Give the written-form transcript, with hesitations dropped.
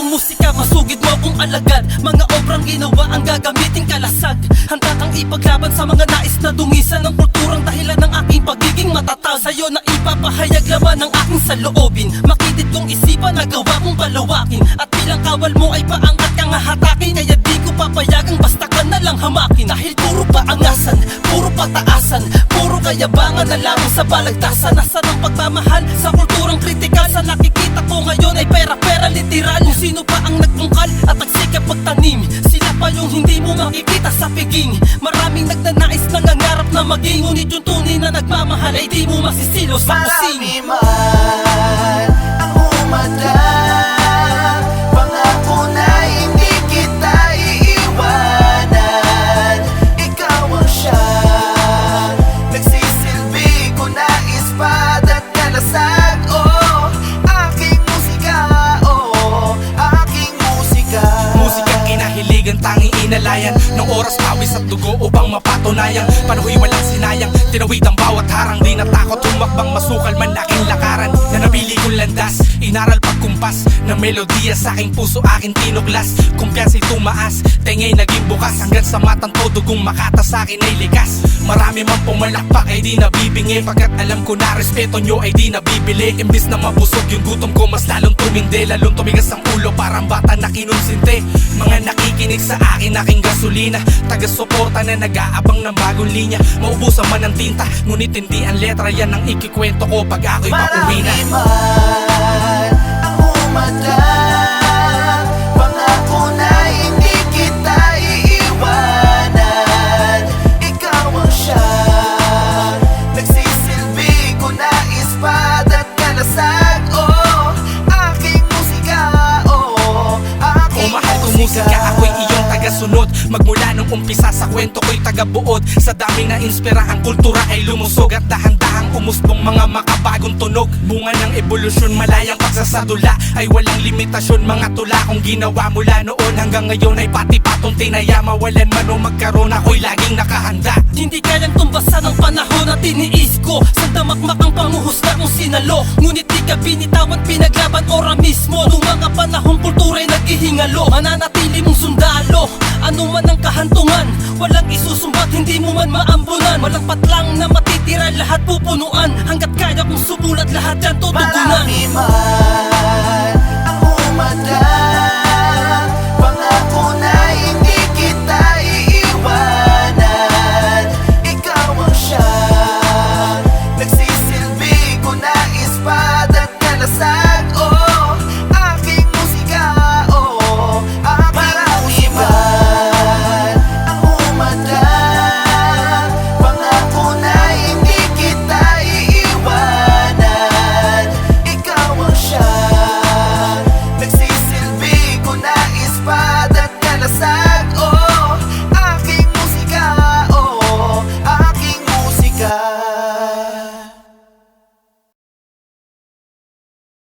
kong musika, masugid mo kung alagad. Mga obrang ginawa ang gagamiting kalasag. Handa kang ipaglaban sa mga nais na dungisan ng kulturang dahilan ng aking pagiging matatag. Sa'yo na ipapahayag laman ng aking saloobin. Makitid kong isipan na gawa kong palawakin. At bilang kawal mo ay paangat kang hahatakin. Kaya di ko papayagang basta ka na lang hamakin. Dahil puro paangasan, puro pataasan, puro kayabangan na lamang sa balagtasan. Nasaan ang pagmamahal sa kulturang kritikal? Sa nakikita ko ngayon ay pera-pera literal. Kung sino pa ang nagtungkal at nagsikap pagtanim, sila pa yung hindi mo makikita sa piging. Maraming nagnanais, nangangarap na maging, ngunit yung tunay na nagmamahal ay di mo masisilo sa kusing. Marami man ang umatang, pangako na hindi kita iiwanan. Ikaw ang siyang nagsisilbi ko na ispat at kalasag. Oh, aking musika, oh, aking musika. Musikang kinahiligan, tanging inalayan ng oras, pawis at dugo upang mapatunayan. Panahoy walang sinayang, tinawid ang bawat harang. Di natakot humakbang, masukal man aking lakaran. Nanabili kong landas, inaral pagkumpas ng melodiya sa aking puso, aking tinuklas. Kumpiyansa'y tumaas, tengay naging bukas. Hanggang sa matang todo kung makata sa akin ay likas. Marami man pumalakpak ay di nabibingi, pagkat alam ko na respeto nyo ay di nabibili. Imbis na mabusog yung gutom ko, mas lalong tumindi. Lalong tumigas ang ulo, parang bata na kinonsinte. Mga nakikinig sa akin, aking gasolina. Taga-suporta na nag-aabang ng bagong linya. Maubusan man ng tinta, ngunit hindi ang letra. Yan ang ikikwento ko pag ako'y pauwi na. Marami man ang umatang, pangako na hindi kita iiwanan. Ikaw ang siyang nagsisilbi ko na ispat at kalasag. Oh, aking musika, oh, aking Mahal kong musika, ako'y iyong tagasunod. Magmula nung umpisa sa kwento ko'y tagabuod. Sa daming na-inspira, ang kultura ay lumusog. At dahan-dahang umusbong mga makabagong tunog. Bunga ng ebolusyon, malayang pagsasadula ay walang limitasyon. Mga tula kong ginawa mula noon hanggang ngayon ay pati patong tinaya. Mawalan man o magkaroon, ako'y laging nakahanda. Hindi kayang tumbasan ang panahon na tiniis ko. Sa damakmak ang panguhusga kong sinalo. Ngunit di ka binitawan, pinaglaban ora mismo. Nung mga panahong kultura'y naghihingalo, mananatili mong sundalo. Ano man ang kahantungan, walang isusumbat, hindi mo man maambunan. Malangpat lang na matitira, lahat pupunuan. Hanggat kaya kong sumulat, lahat yan tutugunan. Marami man